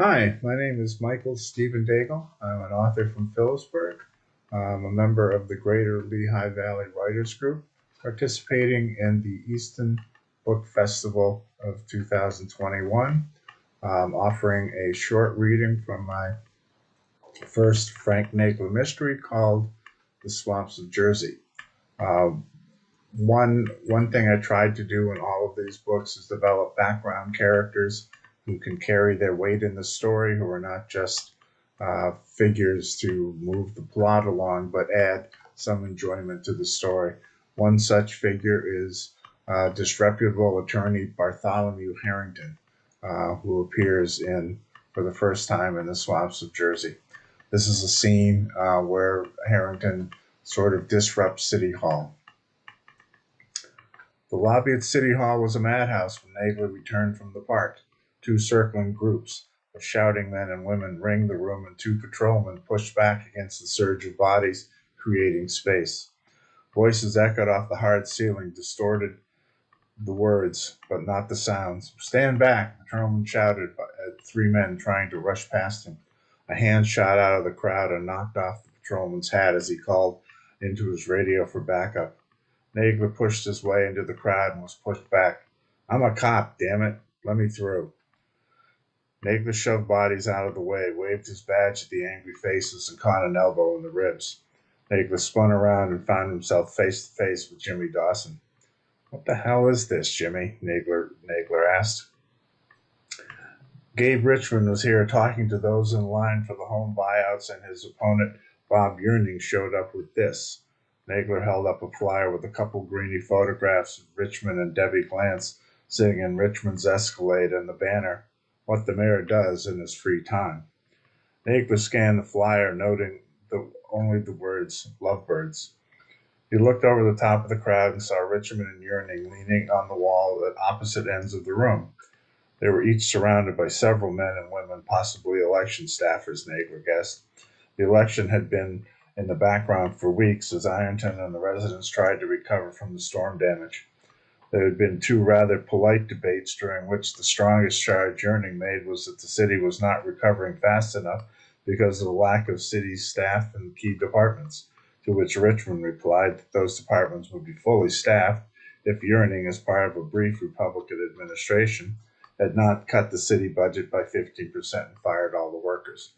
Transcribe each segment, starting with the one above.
Hi, my name is Michael Stephen Daigle. I'm an author from Phillipsburg. I'm a member of the Greater Lehigh Valley Writers Group, participating in the Easton Book Festival of 2021, offering a short reading from my first Frank Nagler mystery called The Swamps of Jersey. Uh, one thing I tried to do in all of these books is develop background characters who can carry their weight in the story, who are not just figures to move the plot along, but add some enjoyment to the story. One such figure is disreputable attorney Bartholomew Harrington, who appears in for the first time in the Swamps of Jersey. This is a scene where Harrington sort of disrupts City Hall. The lobby at City Hall was a madhouse when Nagler returned from the park. Two circling groups of shouting men and women ringed the room, and two patrolmen pushed back against the surge of bodies, creating space. Voices echoed off the hard ceiling, distorted the words, but not the sounds. "Stand back!" the patrolman shouted at three men trying to rush past him. A hand shot out of the crowd and knocked off the patrolman's hat as he called into his radio for backup. Nagler pushed his way into the crowd and was pushed back. "I'm a cop, damn it. Let me through." Nagler shoved bodies out of the way, waved his badge at the angry faces, and caught an elbow in the ribs. Nagler spun around and found himself face to face with Jimmy Dawson. "What the hell is this, Jimmy?" Nagler asked. "Gabe Richmond was here talking to those in line for the home buyouts, and his opponent, Bob Yearning, showed up with this." Nagler held up a flyer with a couple grainy photographs of Richmond and Debbie Glantz sitting in Richmond's Escalade and the banner, "What the Mayor Does in His Free Time." Nagler scanned the flyer, noting only the words, "Lovebirds." He looked over the top of the crowd and saw Richmond and Yearning leaning on the wall at opposite ends of the room. They were each surrounded by several men and women, possibly election staffers, Nagler guessed. The election had been in the background for weeks as Ironton and the residents tried to recover from the storm damage. There had been two rather polite debates during which the strongest charge Yearning made was that the city was not recovering fast enough because of the lack of city staff in key departments, to which Richmond replied that those departments would be fully staffed if Yearning, as part of a brief Republican administration, had not cut the city budget by 15% and fired all the workers.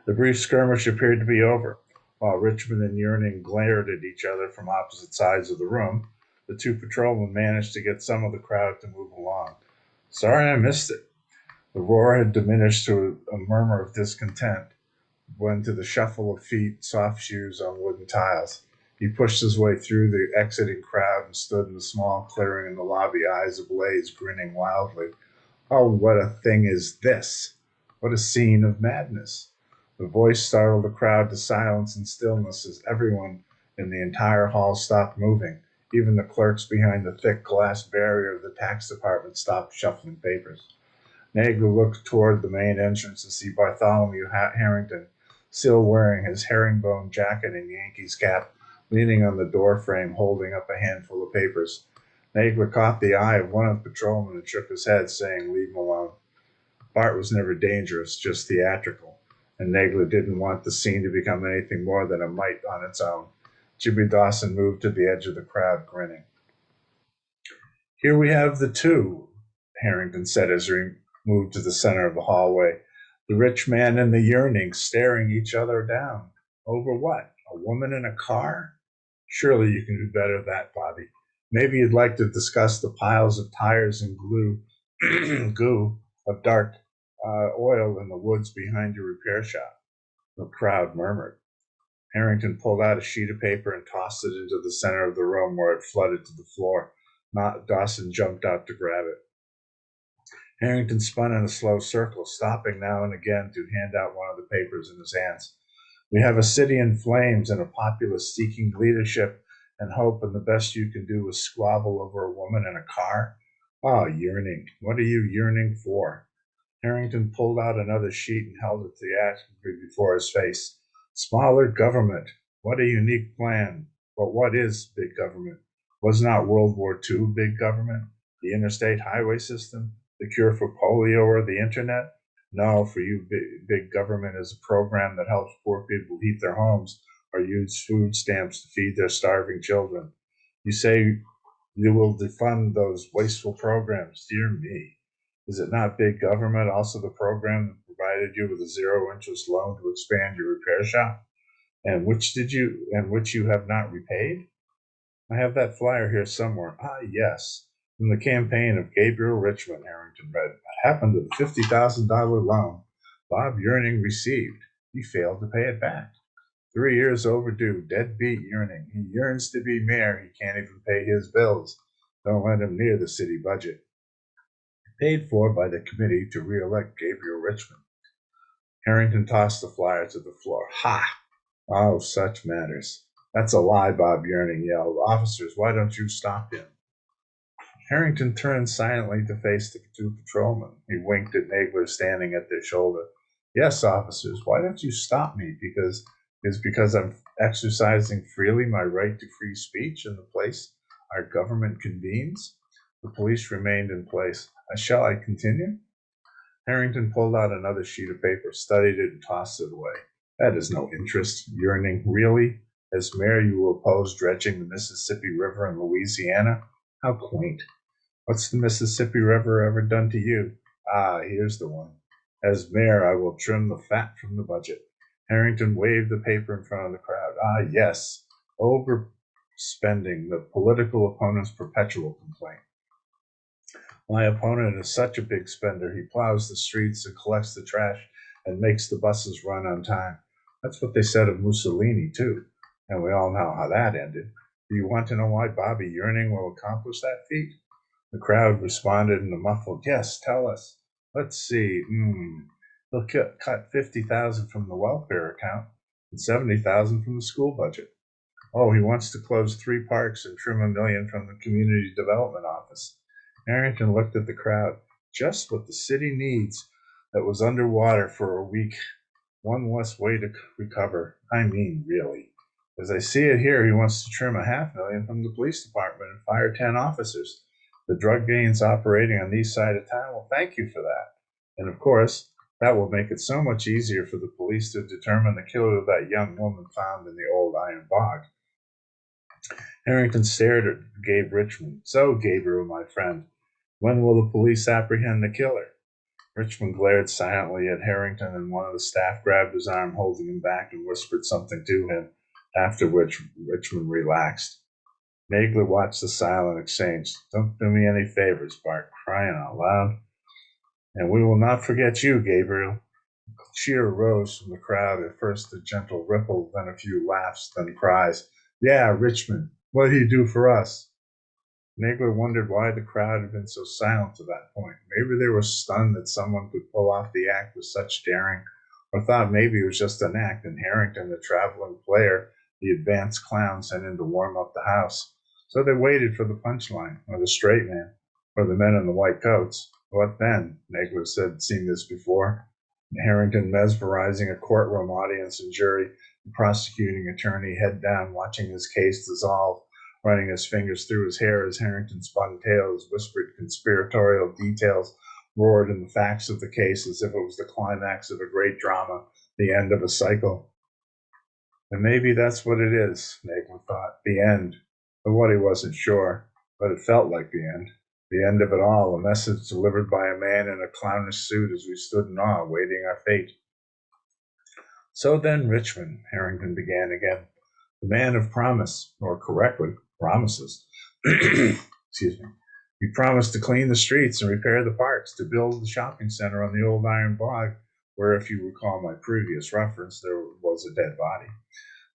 The brief skirmish appeared to be over. While Richmond and Yearning glared at each other from opposite sides of the room, the two patrolmen managed to get some of the crowd to move along. "Sorry I missed it." The roar had diminished to a murmur of discontent, when to the shuffle of feet, soft shoes on wooden tiles. He pushed his way through the exiting crowd and stood in the small clearing in the lobby, eyes ablaze, grinning wildly. "Oh, what a thing is this! What a scene of madness!" The voice startled the crowd to silence and stillness as everyone in the entire hall stopped moving. Even the clerks behind the thick glass barrier of the tax department stopped shuffling papers. Nagler looked toward the main entrance to see Bartholomew Harrington, still wearing his herringbone jacket and Yankees cap, leaning on the door frame, holding up a handful of papers. Nagler caught the eye of one of the patrolmen and shook his head, saying, "Leave him alone." Bart was never dangerous, just theatrical, and Nagler didn't want the scene to become anything more than a mite on its own. Jimmy Dawson moved to the edge of the crowd, grinning. "Here we have the two," Harrington said as he moved to the center of the hallway. "The rich man and the Yearning staring each other down. Over what? A woman in a car? Surely you can do better than that, Bobby. Maybe you'd like to discuss the piles of tires and goo of dark oil in the woods behind your repair shop." The crowd murmured. Harrington pulled out a sheet of paper and tossed it into the center of the room, where it flooded to the floor. Dawson jumped out to grab it. Harrington spun in a slow circle, stopping now and again to hand out one of the papers in his hands. "We have a city in flames and a populace seeking leadership and hope, and the best you can do is squabble over a woman in a car? Oh, Yearning, what are you yearning for?" Harrington pulled out another sheet and held it theatrically before his face. "Smaller government. What a unique plan. But what is big government? Was not World War II big government? The interstate highway system? The cure for polio or the internet? No, for you, big government is a program that helps poor people heat their homes or use food stamps to feed their starving children. You say you will defund those wasteful programs. Dear me. Is it not big government also the program that provided you with a zero interest loan to expand your repair shop? And which you have not repaid? I have that flyer here somewhere. Ah, yes. From the campaign of Gabriel Richmond, Harrington read. What happened to the $50,000 loan Bob Yearning received? He failed to pay it back. 3 years overdue, deadbeat Yearning. He yearns to be mayor. He can't even pay his bills. Don't let him near the city budget. Paid for by the committee to re-elect Gabriel Richmond. Harrington tossed the flyer to the floor. Ha! Oh, such matters. That's a lie, Bob Yearning yelled. Officers, why don't you stop him? Harrington turned silently to face the two patrolmen. He winked at Nagler standing at their shoulder. Yes, officers, why don't you stop me? Because I'm exercising freely my right to free speech in the place our government convenes? The police remained in place. Shall I continue? Harrington pulled out another sheet of paper, studied it, and tossed it away. That is no interest. Yearning, really? As mayor, you will oppose dredging the Mississippi River in Louisiana? How quaint. What's the Mississippi River ever done to you? Ah, here's the one. As mayor, I will trim the fat from the budget. Harrington waved the paper in front of the crowd. Ah, yes. Overspending, the political opponent's perpetual complaint. My opponent is such a big spender. He plows the streets and collects the trash and makes the buses run on time. That's what they said of Mussolini, too. And we all know how that ended. Do you want to know why Bobby Yearning will accomplish that feat? The crowd responded in a muffled, yes, tell us. Let's see. He'll cut 50,000 from the welfare account and 70,000 from the school budget. Oh, he wants to close 3 parks and trim $1 million from the community development office. Harrington looked at the crowd. Just what the city needs that was underwater for a week. One less way to recover. I mean, really. As I see it here, he wants to trim $500,000 from the police department and fire 10 officers. The drug gangs operating on the east side of town will thank you for that. And of course, that will make it so much easier for the police to determine the killer of that young woman found in the old iron bog. Harrington stared at Gabe Richmond. So, Gabriel, my friend, when will the police apprehend the killer? Richmond glared silently at Harrington, and one of the staff grabbed his arm, holding him back, and whispered something to him, after which Richmond relaxed. Nagler watched the silent exchange. Don't do me any favors, Bart, crying out loud. And we will not forget you, Gabriel. A cheer rose from the crowd, at first a gentle ripple, then a few laughs, then cries. Yeah, Richmond, what did he do for us? Nagler wondered why the crowd had been so silent to that point. Maybe they were stunned that someone could pull off the act with such daring, or thought maybe it was just an act, and Harrington, the traveling player, the advanced clown, sent in to warm up the house. So they waited for the punchline, or the straight man, or the men in the white coats. What then? Nagler said, seen this before. Harrington mesmerizing a courtroom audience and jury, the prosecuting attorney head down, watching his case dissolve, running his fingers through his hair as Harrington spun tales, whispered conspiratorial details, roared in the facts of the case as if it was the climax of a great drama, the end of a cycle. And maybe that's what it is, Nagler thought, the end. Of what he wasn't sure, but it felt like the end. The end of it all, a message delivered by a man in a clownish suit as we stood in awe, waiting our fate. So then, Richmond, Harrington began again, the man of promise, or correctly, promises. Excuse me. He promised to clean the streets and repair the parks, to build the shopping center on the old iron bog, where, if you recall my previous reference, there was a dead body.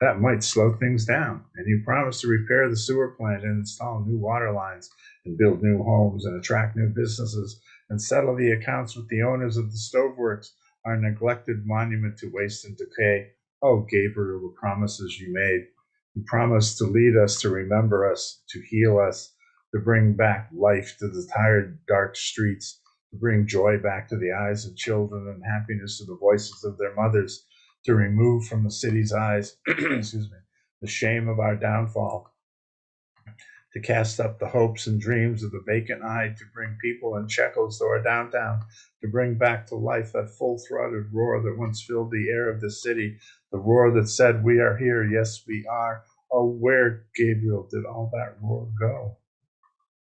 That might slow things down. And he promised to repair the sewer plant and install new water lines and build new homes and attract new businesses and settle the accounts with the owners of the stoveworks, our neglected monument to waste and decay. Oh, Gabriel, the promises you made. You promised to lead us, to remember us, to heal us, to bring back life to the tired, dark streets, to bring joy back to the eyes of children and happiness to the voices of their mothers, to remove from the city's eyes, excuse me, the shame of our downfall. to cast up the hopes and dreams of the vacant eye, to bring people and shekels to our downtown, to bring back to life that full-throated roar that once filled the air of the city, the roar that said, "We are here, yes, we are." Oh, where, Gabriel, did all that roar go?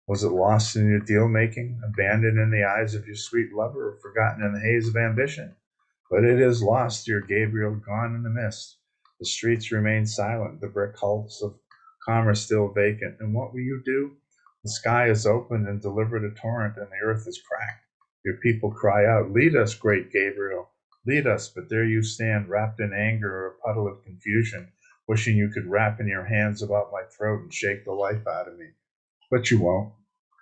Was it lost in your deal-making, abandoned in the eyes of your sweet lover, or forgotten in the haze of ambition? But it is lost, dear Gabriel, gone in the mist. The streets remain silent, the brick hulks of commerce still vacant. And what will you do? The sky is open and delivered a torrent, and the earth is cracked. Your people cry out, "Lead us, great Gabriel, lead us." But there you stand, wrapped in anger or a puddle of confusion, wishing you could wrap in your hands about my throat and shake the life out of me. But you won't.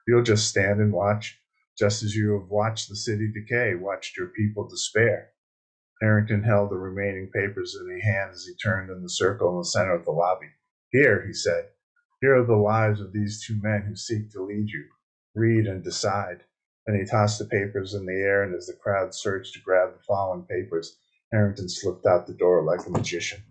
You'll just stand and watch, just as you have watched the city decay, watched your people despair. Harrington held the remaining papers in his hand as he turned in the circle in the center of the lobby. "Here," he said, "here are the lives of these two men who seek to lead you. Read and decide." Then he tossed the papers in the air, and as the crowd surged to grab the fallen papers, Harrington slipped out the door like a magician.